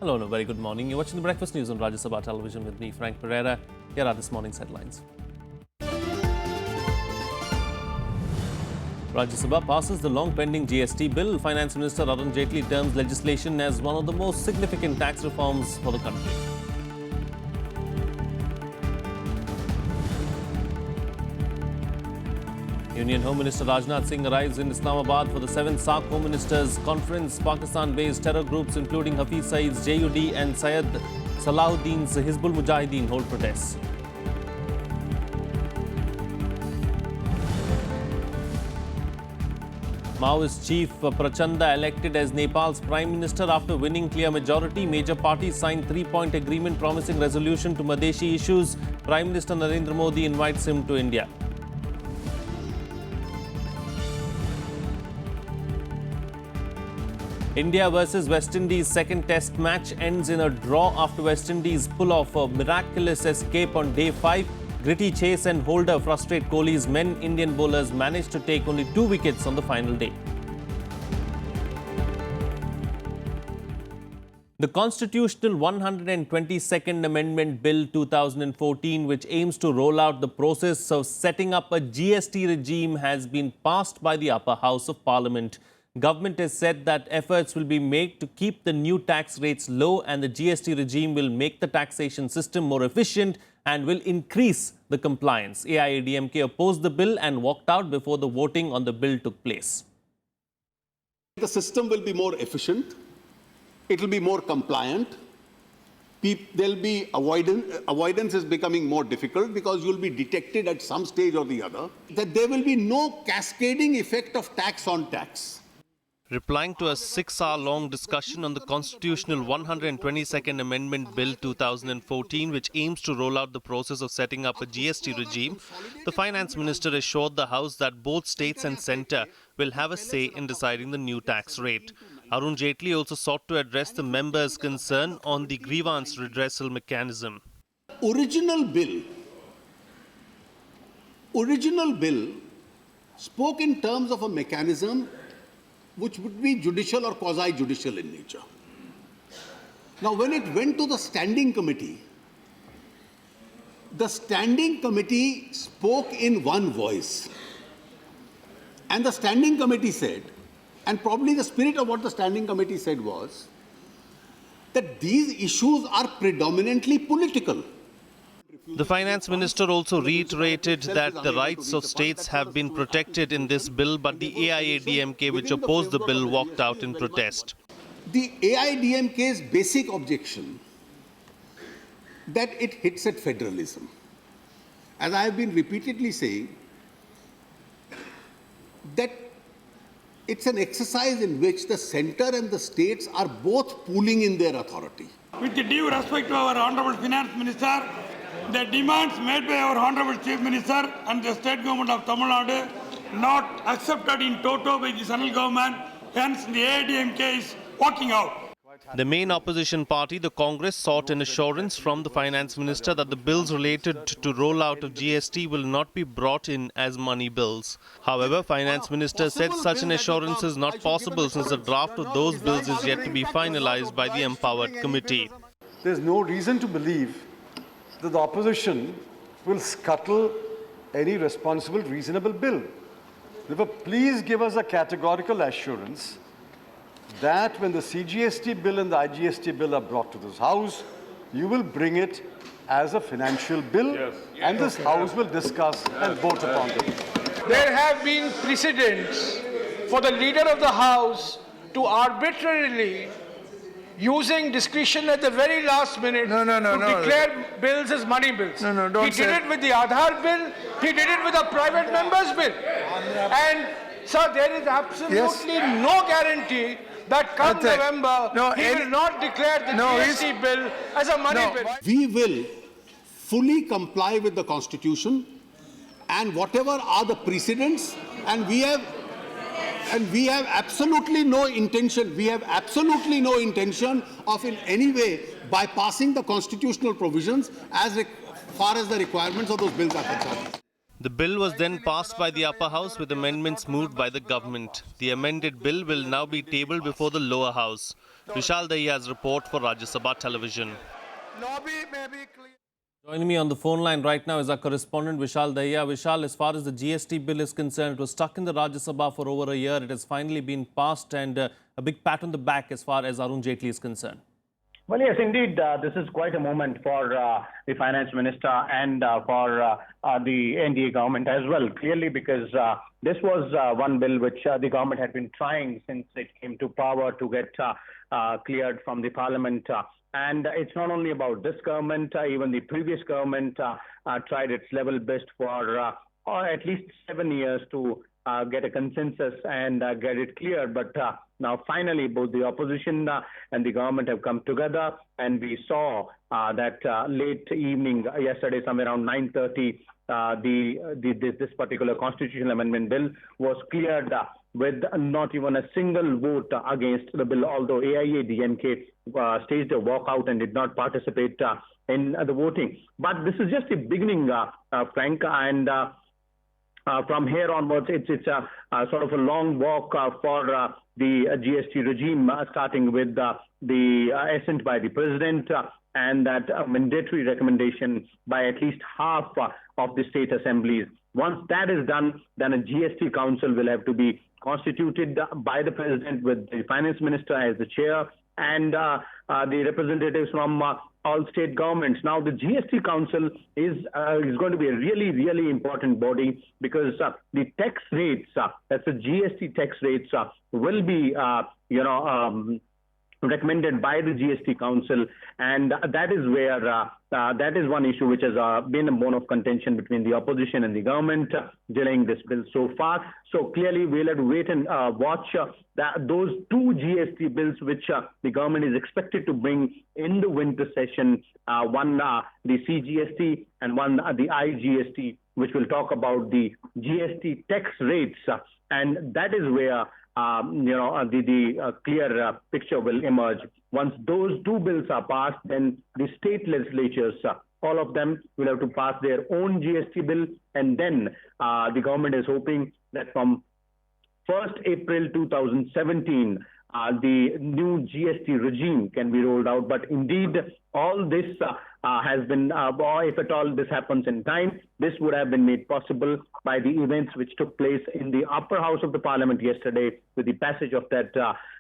Hello and a very good morning. You're watching the Breakfast News on Rajya Sabha television with me, Frank Pereira. Here are this morning's headlines. Rajya Sabha passes the long-pending GST bill. Finance Minister Arun Jaitley terms legislation as one of the most significant tax reforms for the country. Union Home Minister Rajnath Singh arrives in Islamabad for the 7th SAARC Home Ministers Conference. Pakistan-based terror groups including Hafiz Saeed's JUD and Syed Salahuddin's Hizbul Mujahideen hold protests. Maoist chief Prachanda elected as Nepal's Prime Minister after winning clear majority. Major parties signed 3-point agreement promising resolution to Madheshi issues. Prime Minister Narendra Modi invites him to India. India versus West Indies second test match ends in a draw after West Indies pull off a miraculous escape on day 5. Gritty chase and holder frustrate Kohli's men. Indian bowlers managed to take only 2 wickets on the final day. The Constitutional 122nd Amendment Bill 2014, which aims to roll out the process of setting up a GST regime, has been passed by the upper house of Parliament. Government has said that efforts will be made to keep the new tax rates low, and the GST regime will make the taxation system more efficient and will increase the compliance. AIADMK opposed the bill and walked out before the voting on the bill took place. The system will be more efficient. It will be more compliant. There'll be avoidance is becoming more difficult because you'll be detected at some stage or the other. That there will be no cascading effect of tax on tax. Replying to a 6-hour-long discussion on the Constitutional 122nd Amendment Bill 2014, which aims to roll out the process of setting up a GST regime, the Finance Minister assured the House that both states and centre will have a say in deciding the new tax rate. Arun Jaitley also sought to address the members' concern on the grievance redressal mechanism. Original bill spoke in terms of a mechanism which would be judicial or quasi-judicial in nature. Now, when it went to the standing committee spoke in one voice. And the standing committee said, and probably the spirit of what the standing committee said was, that these issues are predominantly political. The Finance Minister also reiterated that the rights of states have been protected in this bill, but the AIADMK, which opposed the bill, walked out in protest. The AIADMK's basic objection that it hits at federalism. As I have been repeatedly saying, that it's an exercise in which the centre and the states are both pooling in their authority. With the due respect to our Honourable Finance Minister, the demands made by our Honourable Chief Minister and the State Government of Tamil Nadu not accepted in toto by the central government, hence the AIADMK is walking out. The main opposition party, the Congress, sought an assurance from the Finance Minister that the bills related to rollout of GST will not be brought in as money bills. However, Finance Minister said such an assurance is not possible since the draft of those bills is yet to be finalized by the empowered committee. There's no reason to believe that the opposition will scuttle any responsible, reasonable bill. Therefore, please give us a categorical assurance that when the CGST bill and the IGST bill are brought to this House, you will bring it as a financial bill, and this House will discuss and vote upon it. There have been precedents for the Leader of the House to arbitrarily, using discretion at the very last minute, declare bills as money bills. He did it with the Aadhaar bill, he did it with the private members bill. And sir, there is absolutely no guarantee that come November, he will not declare the GST bill as a money bill. We will fully comply with the Constitution and whatever are the precedents, and we have absolutely no intention, of in any way bypassing the constitutional provisions as far as the requirements of those bills are concerned. The bill was then passed by the upper house with amendments moved by the government. The amended bill will now be tabled before the lower house. Vishal Dahiya's report for Rajya Sabha Television. Joining me on the phone line right now is our correspondent Vishal Dahiya. Vishal, as far as the GST bill is concerned, it was stuck in the Rajya Sabha for over a year. It has finally been passed, and a big pat on the back as far as Arun Jaitley is concerned. Well, yes, indeed, this is quite a moment for the finance minister and for the NDA government as well, clearly because this was one bill which the government had been trying since it came to power to get cleared from the parliament. And it's not only about this government, even the previous government tried its level best for at least 7 years to get a consensus and get it cleared. But now finally both the opposition and the government have come together, and we saw that late evening yesterday, somewhere around 9:30, this particular constitutional amendment bill was cleared with not even a single vote against the bill, although AIADMK staged a walkout and did not participate in the voting. But this is just the beginning, Frank, and from here onwards, it's a sort of a long walk for the GST regime, starting with the assent by the president and that mandatory recommendation by at least half of the state assemblies. Once that is done, then a GST council will have to be constituted by the president with the finance minister as the chair and the representatives from all state governments. Now, the GST Council is going to be a really, really important body because the tax rates, that's the GST tax rates, will be, recommended by the GST Council, and that is where that is one issue which has been a bone of contention between the opposition and the government delaying this bill so far. So clearly we'll have to wait and watch those two GST bills which the government is expected to bring in the winter session, one the CGST and one the IGST, which will talk about the GST tax rates, and that is where the clear picture will emerge. Once those two bills are passed, then the state legislatures, all of them will have to pass their own GST bill, and then the government is hoping that from 1st April 2017, the new GST regime can be rolled out. But indeed, all this has been, if at all this happens in time, this would have been made possible by the events which took place in the upper house of the parliament yesterday with the passage of that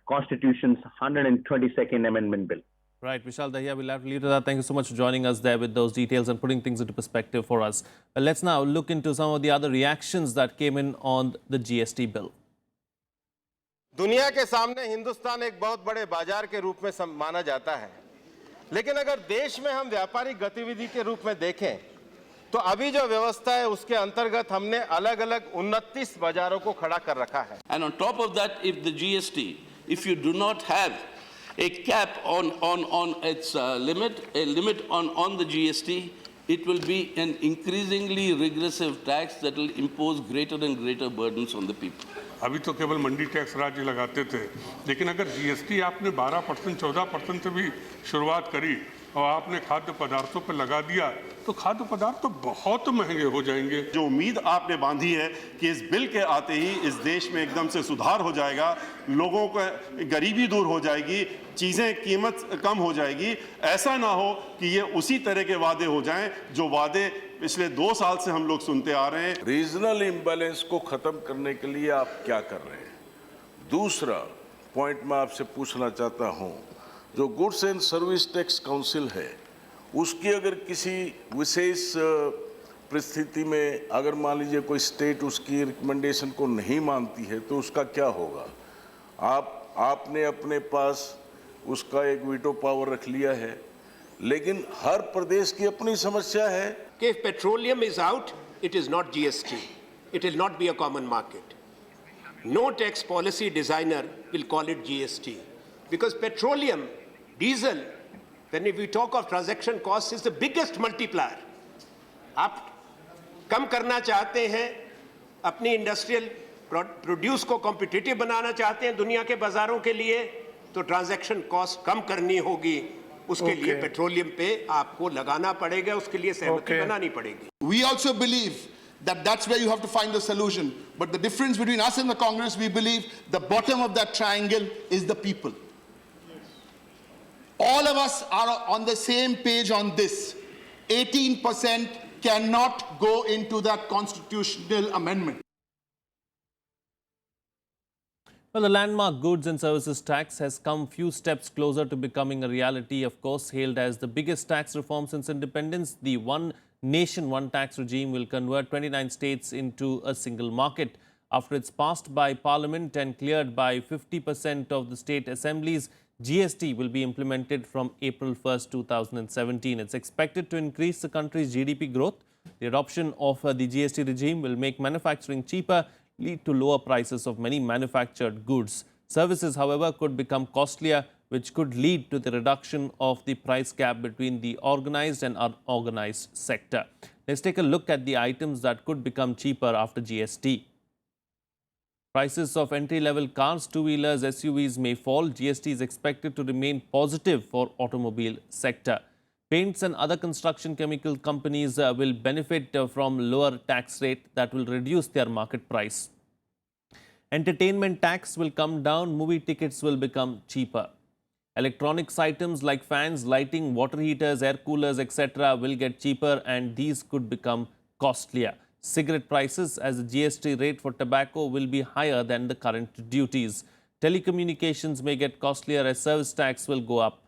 Constitution's 122nd Amendment Bill. Right, Vishal Dahiya, we'll have to leave to that. Thank you so much for joining us there with those details and putting things into perspective for us. Let's now look into some of the other reactions that came in on the GST bill. दुनिया के सामने हिंदुस्तान एक बहुत बड़े बाजार के रूप में माना जाता है, लेकिन अगर देश में हम व्यापारिक गतिविधि के रूप में देखें तो अभी जो व्यवस्था है उसके अंतर्गत हमने अलग-अलग 29 बाजारों को खड़ा कर रखा है. And on top of that, if the GST, if you do not have a cap on its limit, a limit on the GST, it will be an increasingly regressive tax that will impose greater and greater burdens on the people. अभी तो केवल मंडी tax राज्य लगाते थे, लेकिन अगर GST आपने 12%, 14% से भी शुरुआत करी और आपने खाद्य पदार्थों पर लगा दिया तो खाद्य पदार्थ तो बहुत महंगे हो जाएंगे. जो उम्मीद आपने बांधी है कि इस बिल के आते ही इस देश में एकदम से सुधार हो जाएगा, लोगों को गरीबी दूर हो जाएगी, चीजें कीमत कम हो जाएगी, ऐसा ना हो कि ये उसी तरह के वादे हो जाएं जो वादे पिछले 2 साल से हम लोग सुनते आ रहे हैं. रीजनल इम्बैलेंस को खत्म करने के लिए आप क्या कर रहे हैं? दूसरा पॉइंट मैं आपसे पूछना चाहता हूं, जो goods and service tax council है उसकी अगर किसी विशेष परिस्थिति में अगर मान लीजिए कोई स्टेट उसकी रिकमेंडेशन को नहीं मानती है तो उसका क्या होगा? आपने अपने पास उसका एक वीटो पावर रख लिया है, लेकिन हर प्रदेश की अपनी समस्या है. If petroleum is out, it is not GST. It will not be a common market. No tax policy designer will call it GST. Because petroleum, diesel, then if we talk of transaction costs, is the biggest multiplier. आप कम करना चाहते हैं, अपनी industrial produce को competitive बनाना चाहते हैं दुनिया के बाजारों के लिए, तो ट्रांजैक्शन कॉस्ट कम करनी होगी. उसके लिए पेट्रोलियम पे आपको लगाना पड़ेगा, उसके लिए सहमति बनानी पड़ेगी. We also believe that's where you have to find the solution. But the difference between us and the Congress, we believe the bottom of that triangle is the people. All of us are on the same page on this. 18% cannot go into that constitutional amendment. Well, the landmark goods and services tax has come few steps closer to becoming a reality. Of course, hailed as the biggest tax reform since independence, the One Nation, One Tax regime will convert 29 states into a single market. After it's passed by Parliament and cleared by 50% of the state assemblies, GST will be implemented from April 1st, 2017. It's expected to increase the country's GDP growth. The adoption of the GST regime will make manufacturing cheaper, lead to lower prices of many manufactured goods. Services, however, could become costlier, which could lead to the reduction of the price gap between the organized and unorganized sector. Let's take a look at the items that could become cheaper after GST. Prices of entry-level cars, two-wheelers, SUVs may fall. GST is expected to remain positive for automobile sector. Paints and other construction chemical companies will benefit from lower tax rate that will reduce their market price. Entertainment tax will come down. Movie tickets will become cheaper. Electronics items like fans, lighting, water heaters, air coolers, etc. will get cheaper, and these could become costlier. Cigarette prices as a GST rate for tobacco will be higher than the current duties. Telecommunications may get costlier as service tax will go up.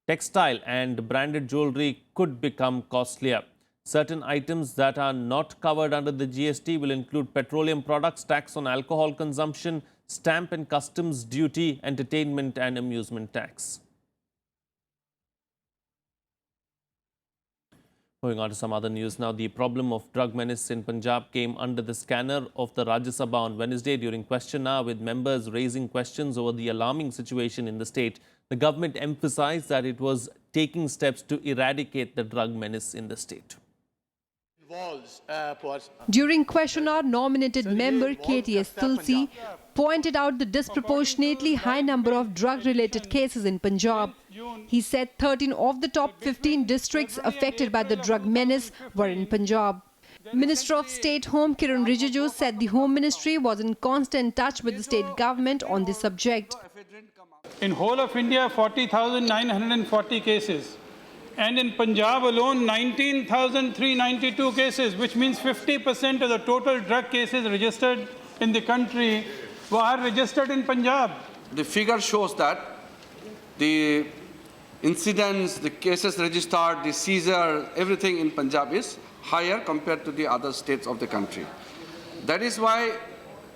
Textile and branded jewelry could become costlier. Certain items that are not covered under the GST will include petroleum products, tax on alcohol consumption, stamp and customs duty, entertainment and amusement tax. Moving on to some other news now, the problem of drug menace in Punjab came under the scanner of the Rajya Sabha on Wednesday during question hour, with members raising questions over the alarming situation in the state. The government emphasized that it was taking steps to eradicate the drug menace in the state. During question hour, nominated member KTS Tulsi pointed out the disproportionately high number of drug-related cases in Punjab. He said 13 of the top 15 districts affected by the drug menace were in Punjab. Minister of State Home Kiran Rijiju said the Home Ministry was in constant touch with the state government on this subject. In whole of India, 40,940 cases. And in Punjab alone, 19,392 cases, which means 50% of the total drug cases registered in the country were registered in Punjab. The figure shows that the incidents, the cases registered, the seizure, everything in Punjab is higher compared to the other states of the country. That is why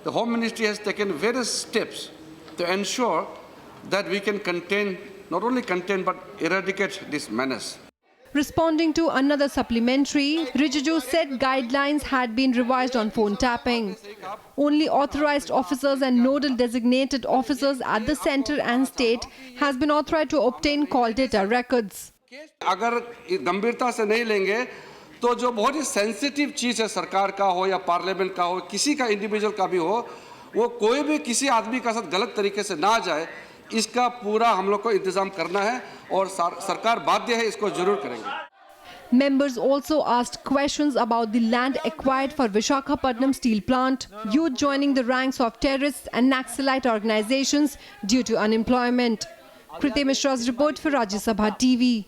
the Home Ministry has taken various steps to ensure that we can contain, not only contain, but eradicate this menace. Responding to another supplementary, Rijiju said guidelines had been revised on phone tapping. Only authorized officers and nodal designated officers at the centre and state has been authorized to obtain call data records. अगर गंभीरता से नहीं लेंगे तो जो बहुत ही sensitive चीज है, सरकार का हो या पार्लियामेंट का हो, किसी का इंडिविजुअल का भी हो, वो कोई भी किसी आदमी का साथ गलत तरीके से ना जाए, इसका पूरा हम लोग को इंतजाम करना है और सरकार बाध्य है, इसको जरूर करेंगे. Members also asked questions about the land acquired for Visakhapatnam steel plant, youth joining the ranks of terrorists and Naxalite organizations due to unemployment. Kriti Mishra's report for Rajya Sabha TV.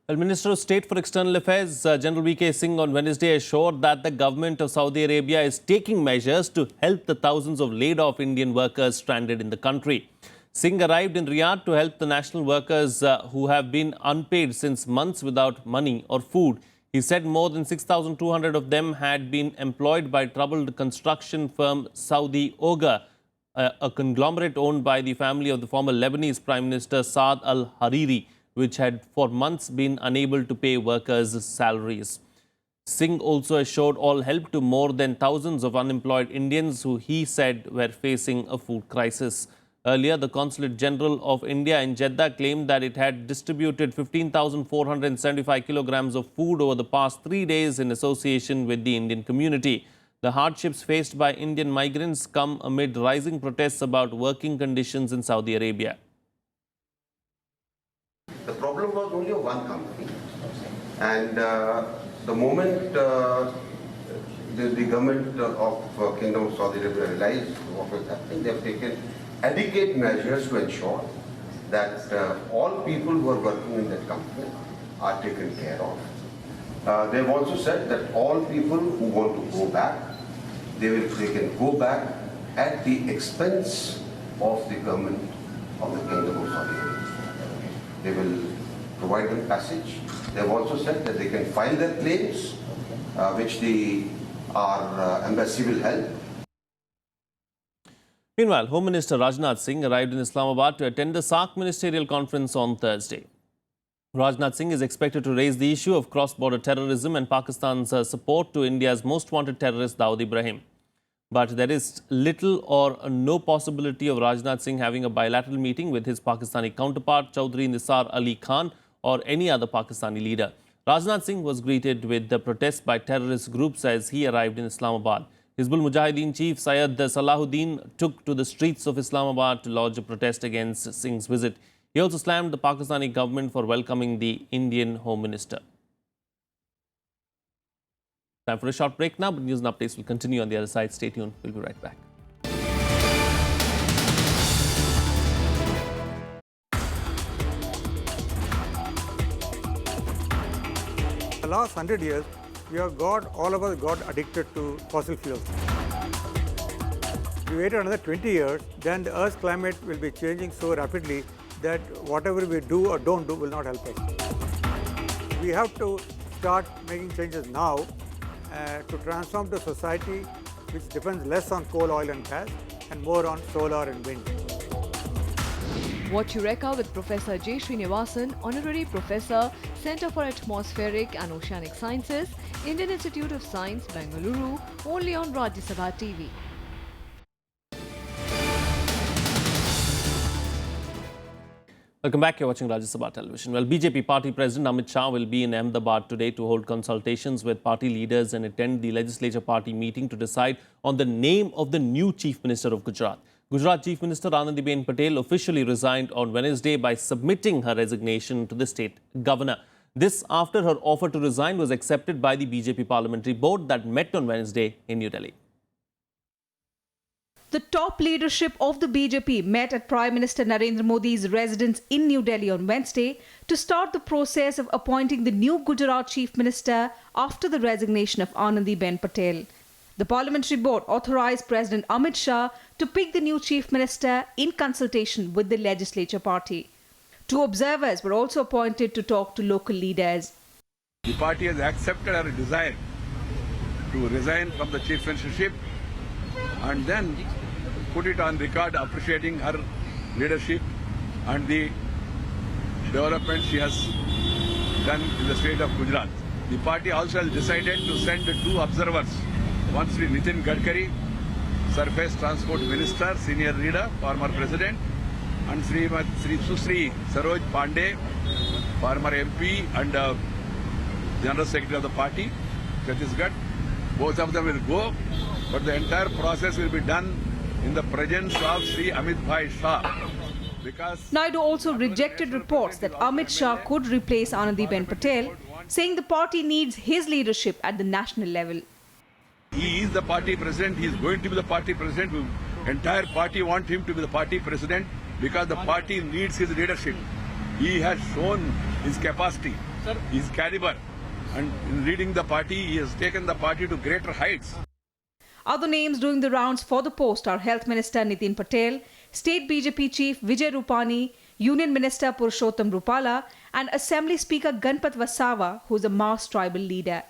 Well, Minister of State for External Affairs, General V.K. Singh, on Wednesday assured that the government of Saudi Arabia is taking measures to help the thousands of laid-off Indian workers stranded in the country. Singh arrived in Riyadh to help the national workers who have been unpaid since months without money or food. He said more than 6,200 of them had been employed by troubled construction firm Saudi Oga, a conglomerate owned by the family of the former Lebanese Prime Minister Saad al-Hariri, which had for months been unable to pay workers' salaries. Singh also assured all help to more than thousands of unemployed Indians who he said were facing a food crisis. Earlier, the Consulate General of India in Jeddah claimed that it had distributed 15,475 kilograms of food over the past 3 days in association with the Indian community. The hardships faced by Indian migrants come amid rising protests about working conditions in Saudi Arabia. The problem was only of one company, and the moment the government of Kingdom of Saudi Arabia realized what was happening. They have taken adequate measures to ensure that all people who are working in that company are taken care of. They have also said that all people who want to go back, they can go back at the expense of the government of the Kingdom of Saudi Arabia. They will provide them passage. They have also said that they can file their claims, which our embassy will help. Meanwhile, Home Minister Rajnath Singh arrived in Islamabad to attend the SAARC ministerial conference on Thursday. Rajnath Singh is expected to raise the issue of cross-border terrorism and Pakistan's support to India's most wanted terrorist Dawood Ibrahim. But there is little or no possibility of Rajnath Singh having a bilateral meeting with his Pakistani counterpart Chaudhry Nisar Ali Khan or any other Pakistani leader. Rajnath Singh was greeted with the protests by terrorist groups as he arrived in Islamabad. Hizbul Mujahideen chief Syed Salahuddin took to the streets of Islamabad to lodge a protest against Singh's visit. He also slammed the Pakistani government for welcoming the Indian Home Minister. Time for a short break now, but news and updates will continue on the other side. Stay tuned. We'll be right back. The last 100 years, all of us got addicted to fossil fuels. We wait another 20 years, then the Earth's climate will be changing so rapidly that whatever we do or don't do will not help us. We have to start making changes now to transform the society which depends less on coal, oil and gas and more on solar and wind. What Eureka with Professor J. Srinivasan, Honorary Professor, Centre for Atmospheric and Oceanic Sciences, Indian Institute of Science, Bengaluru, only on Rajya Sabha TV. Welcome back. You're watching Rajya Sabha Television. Well, BJP Party President Amit Shah will be in Ahmedabad today to hold consultations with party leaders and attend the Legislature Party meeting to decide on the name of the new Chief Minister of Gujarat. Gujarat Chief Minister Anandiben Patel officially resigned on Wednesday by submitting her resignation to the state governor. This after her offer to resign was accepted by the BJP Parliamentary Board that met on Wednesday in New Delhi. The top leadership of the BJP met at Prime Minister Narendra Modi's residence in New Delhi on Wednesday to start the process of appointing the new Gujarat Chief Minister after the resignation of Anandiben Patel. The Parliamentary Board authorized President Amit Shah to pick the new Chief Minister in consultation with the Legislature Party. 2 observers were also appointed to talk to local leaders. The party has accepted her desire to resign from the Chief Ministership and then put it on record appreciating her leadership and the development she has done in the state of Gujarat. The party also has decided to send 2 observers, one Sri Nitin Gadkari, Surface Transport Minister, Senior Leader, former President, and Sri Susri Saroj Pandey, former MP and General Secretary of the party, Chhattisgarh. Both of them will go, but the entire process will be done in the presence of Sri Amit Bhai Shah. Naidu also rejected reports that Amit Shah could replace Anandiben Patel, saying the party needs his leadership at the national level. He is the party president. He is going to be the party president. The entire party wants him to be the party president because the party needs his leadership. He has shown his capacity, his caliber, and in leading the party, he has taken the party to greater heights. Other names doing the rounds for the post are Health Minister Nitin Patel, State BJP Chief Vijay Rupani, Union Minister Purushottam Rupala, and Assembly Speaker Ganpat Vassava, who is a Mas tribal leader.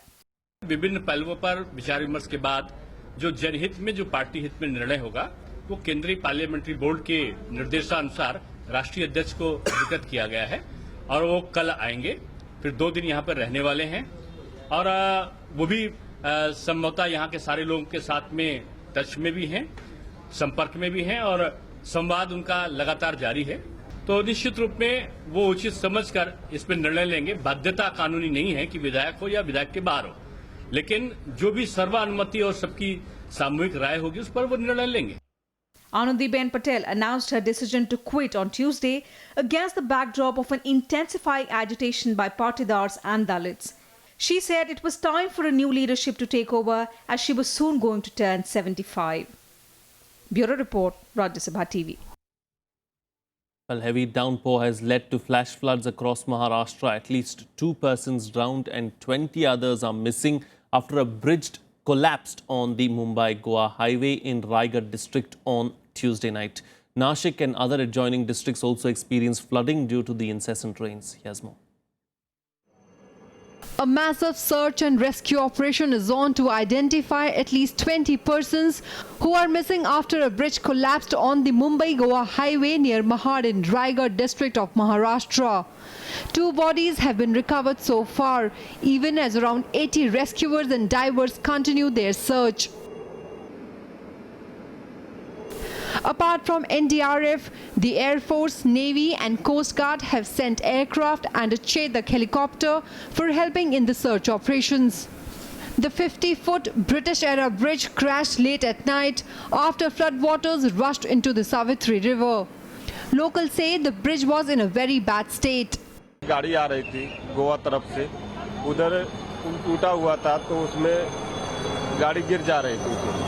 विभिन्न पहलुओं पर विचार विमर्श के बाद जो जनहित में जो पार्टी हित में निर्णय होगा वो केंद्रीय पार्लियामेंट्री बोर्ड के निर्देशानुसार राष्ट्रीय अध्यक्ष को अधिकृत किया गया है और वो कल आएंगे, फिर 2 दिन यहाँ पर रहने वाले हैं और वो भी संभवतः यहाँ के सारे लोगों के साथ में टच में भी हैं, संपर्क में भी हैं और संवाद उनका लगातार जारी है। तो निश्चित रूप में वो उचित समझकर इस पर निर्णय लेंगे। बाध्यता कानूनी नहीं है कि विधायक हो या विधायक के बाहर हो, लेकिन जो भी सर्वानुमति और सबकी सामूहिक राय होगी उस पर वो निर्णय लेंगे। Anandiben Patel announced her decision to quit on Tuesday against the backdrop of an intensifying agitation by Patidars and Dalits. She said it was time for a new leadership to take over as she was soon going to turn 75. Bureau Report, Rajya Sabha TV. Well, heavy downpour has led to flash floods across Maharashtra. At least 2 persons drowned and 20 others are missing after a bridge collapsed on the Mumbai-Goa highway in Rajya district on Tuesday night. Nashik and other adjoining districts also experienced flooding due to the incessant rains. Here's more. A massive search and rescue operation is on to identify at least 20 persons who are missing after a bridge collapsed on the Mumbai-Goa highway near Mahad in Rajya district of Maharashtra. 2 bodies have been recovered so far, even as around 80 rescuers and divers continue their search. Apart from NDRF, the Air Force, Navy and Coast Guard have sent aircraft and a Chetak helicopter for helping in the search operations. The 50-foot British-era bridge crashed late at night after floodwaters rushed into the Savitri River. Locals say the bridge was in a very bad state. गाड़ी आ रही थी गोवा तरफ से, उधर टूटा हुआ था तो उसमें गाड़ी गिर जा रही थी।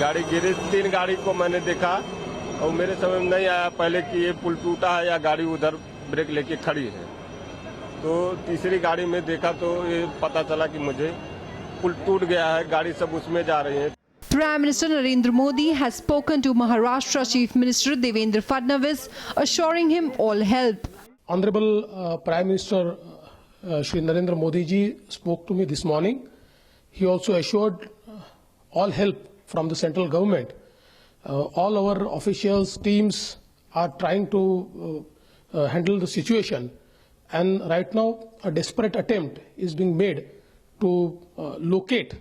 गाड़ी गिरी, 3 गाड़ी को मैंने देखा और मेरे समझ में नहीं आया पहले कि ये पुल टूटा है या गाड़ी उधर ब्रेक लेके खड़ी है। तो तीसरी गाड़ी में देखा तो ये पता चला कि मुझे पुल टूट गया है, गाड़ी सब उसमें जा रही है। Prime Minister Narendra Modi has spoken to Maharashtra Chief Minister Devendra Fadnavis, assuring him all help. Honorable Prime Minister Shri Narendra Modi ji spoke to me this morning. He also assured all help from the central government. All our officials, teams are trying to handle the situation. And right now, a desperate attempt is being made to locate.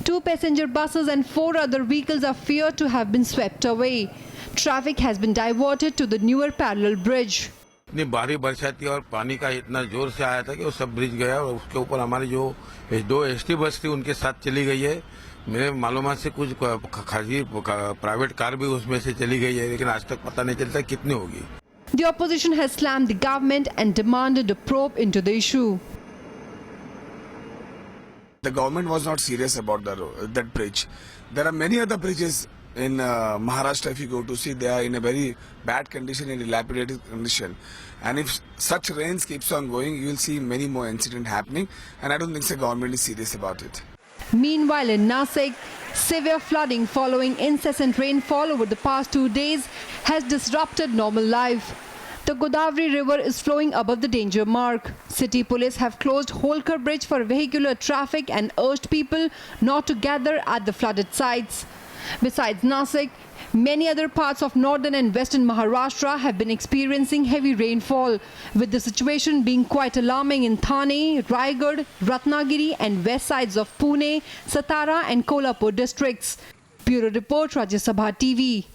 2 passenger buses and 4 other vehicles are feared to have been swept away. Traffic has been diverted to the newer parallel bridge. इतनी भारी बरसात थी और पानी का इतना जोर से आया था कि वो सब ब्रिज गया और उसके ऊपर हमारी जो 2 एसटी बस थी उनके साथ चली गई है। मेरे मालूमात से कुछ खासी प्राइवेट कार भी उसमें से चली गई है, लेकिन आज तक पता नहीं चलता कितनी होगी। The opposition has slammed the government and demanded a probe into the issue. The government was not serious about that bridge. There are many other bridges in Maharashtra. If you go to see, they are in a very bad condition, in dilapidated condition. And if such rains keeps on going, you will see many more incidents happening. And I don't think the government is serious about it. Meanwhile, in Nashik, severe flooding following incessant rainfall over the past 2 days has disrupted normal life. The Godavari River is flowing above the danger mark. City police have closed Holkar Bridge for vehicular traffic and urged people not to gather at the flooded sites. Besides Nashik, many other parts of northern and western Maharashtra have been experiencing heavy rainfall, with the situation being quite alarming in Thane, Raigad, Ratnagiri and west sides of Pune, Satara and Kolhapur districts. Bureau Report, Rajya Sabha TV.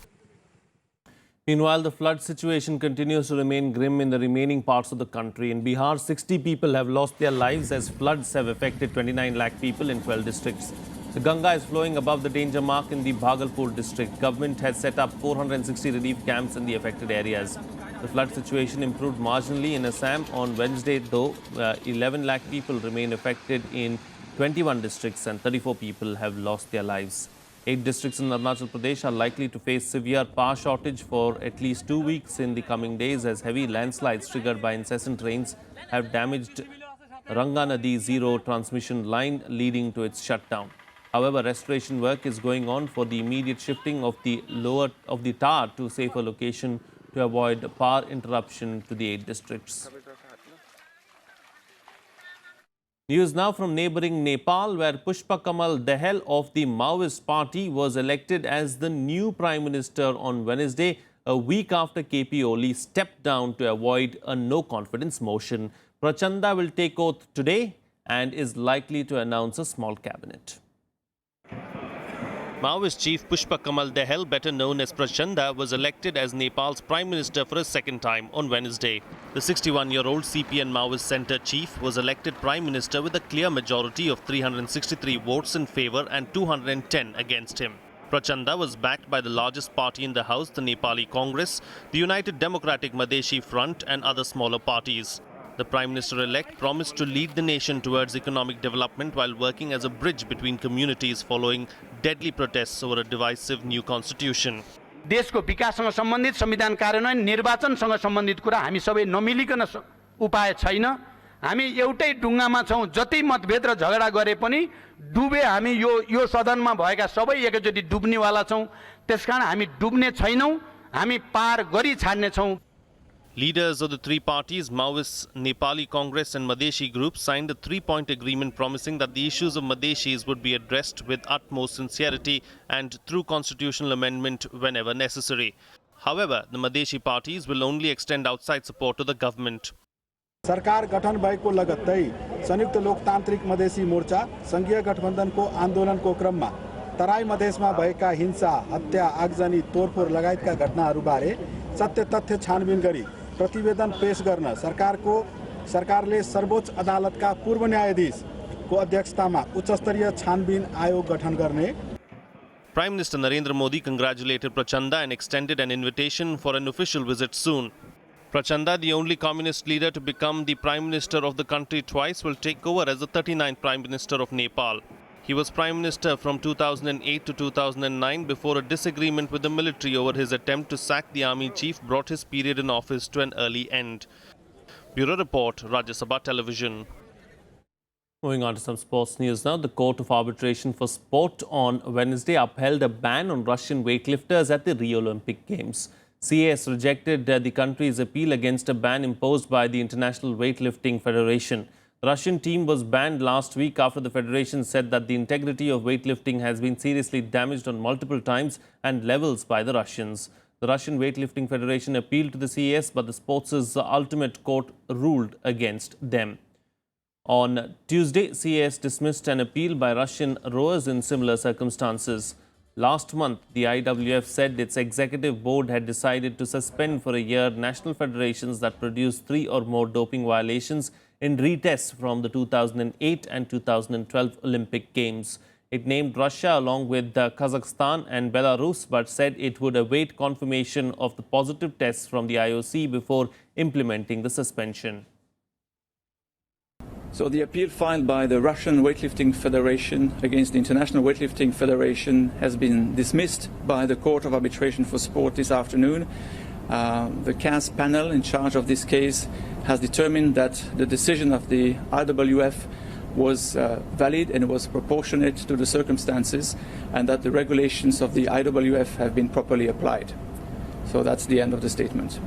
Meanwhile, the flood situation continues to remain grim in the remaining parts of the country. In Bihar, 60 people have lost their lives as floods have affected 29 lakh people in 12 districts. The Ganga is flowing above the danger mark in the Bhagalpur district. Government has set up 460 relief camps in the affected areas. The flood situation improved marginally in Assam on Wednesday, though 11 lakh people remain affected in 21 districts and 34 people have lost their lives. 8 districts in Arunachal Pradesh are likely to face severe power shortage for at least 2 weeks in the coming days as heavy landslides triggered by incessant rains have damaged Ranga Nadi Zero transmission line, leading to its shutdown. However, restoration work is going on for the immediate shifting of the tower to safer location to avoid power interruption to the 8 districts. News now from neighboring Nepal, where Pushpa Kamal Dahal of the Maoist Party was elected as the new Prime Minister on Wednesday, a week after KP Oli stepped down to avoid a no-confidence motion. Prachanda will take oath today and is likely to announce a small cabinet. Maoist chief Pushpa Kamal Dahal, better known as Prachanda, was elected as Nepal's Prime Minister for a second time on Wednesday. The 61-year-old CPN Maoist Centre chief was elected Prime Minister with a clear majority of 363 votes in favour and 210 against him. Prachanda was backed by the largest party in the House, the Nepali Congress, the United Democratic Madheshi Front and other smaller parties. The Prime Minister-elect promised to lead the nation towards economic development while working as a bridge between communities following deadly protests over a divisive new constitution. देशको विकाससँग सम्बन्धित संविधान कार्यान्वयन निर्वाचनसँग सम्बन्धित कुरा हामी सबै नमिलिकन उपाय छैन हामी एउटै ढुङ्गामा छौं जति मतभेद र झगडा गरे पनि डुबे हामी यो सदनमा भएका सबै एकैचोटी डुब्नेवाला छौं त्यसकारण हामी डुब्ने छैनौं हामी पार गरी छाड्ने छौं. Leaders of the three parties, Maoist, Nepali Congress and Madheshi group, signed a three-point agreement promising that the issues of Madheshis would be addressed with utmost sincerity and through constitutional amendment whenever necessary. However, the Madheshi parties will only extend outside support to the government. सरकार गठन भएको लगत्तै संयुक्त लोकतान्त्रिक मधेसी मोर्चा संघीय गठबन्धनको आन्दोलनको क्रममा तराई मधेसमा भएका हिंसा, हत्या, आगजनी, तोडफोड लगायतका घटनाहरूबारे सत्य तथ्य छानबिन गरी प्रतिवेदन पेश गर्न सरकारले सर्वोच्च अदालतका पूर्व न्यायाधीशको अध्यक्षतामा उच्चस्तरीय छानबिन आयोग गठन गर्ने. Prime Minister Narendra Modi congratulated Prachanda and extended an invitation for an official visit soon. Prachanda, the only communist leader to become the Prime Minister of the country twice, will take over as the 39th Prime Minister of Nepal. He was Prime Minister from 2008 to 2009 before a disagreement with the military over his attempt to sack the army chief brought his period in office to an early end. Bureau Report, Rajya Sabha Television. Moving on to some sports news now. The Court of Arbitration for Sport on Wednesday upheld a ban on Russian weightlifters at the Rio Olympic Games. CAS rejected the country's appeal against a ban imposed by the International Weightlifting Federation. The Russian team was banned last week after the federation said that the integrity of weightlifting has been seriously damaged on multiple times and levels by the Russians. The Russian Weightlifting Federation appealed to the CAS, but the sports' ultimate court ruled against them. On Tuesday, CAS dismissed an appeal by Russian rowers in similar circumstances. Last month, the IWF said its executive board had decided to suspend for a year national federations that produced 3 or more doping violations in retests from the 2008 and 2012 Olympic Games. It named Russia along with Kazakhstan and Belarus, but said it would await confirmation of the positive tests from the IOC before implementing the suspension. So the appeal filed by the Russian Weightlifting Federation against the International Weightlifting Federation has been dismissed by the Court of Arbitration for Sport this afternoon. The CAS panel in charge of this case has determined that the decision of the IWF was valid and was proportionate to the circumstances, and that the regulations of the IWF have been properly applied. So that's the end of the statement.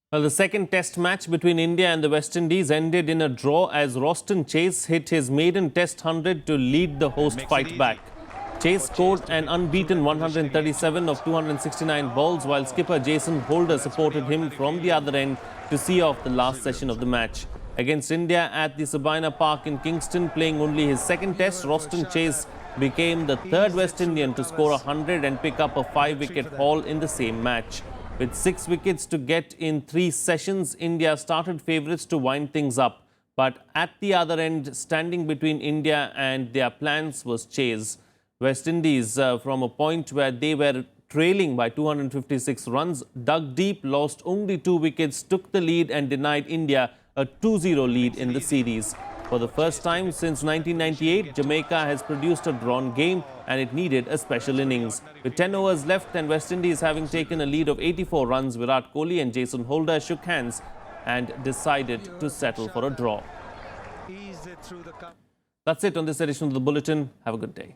Well, the second test match between India and the West Indies ended in a draw as Roston Chase hit his maiden test 100 to lead the host fight back. Chase scored an unbeaten 137 of 269 balls, while skipper Jason Holder supported him from the other end to see off the last session of the match. Against India at the Sabina Park in Kingston, playing only his second test, Roston Chase became the third West Indian to score 100 and pick up a 5-wicket haul in the same match. With 6 wickets to get in 3 sessions, India started favourites to wind things up. But at the other end, standing between India and their plans was Chase. West Indies, from a point where they were trailing by 256 runs, dug deep, lost only 2 wickets, took the lead and denied India a 2-0 lead in the series. For the first time since 1998, Jamaica has produced a drawn game and it needed a special innings. With 10 overs left and West Indies having taken a lead of 84 runs, Virat Kohli and Jason Holder shook hands and decided to settle for a draw. That's it on this edition of the Bulletin. Have a good day.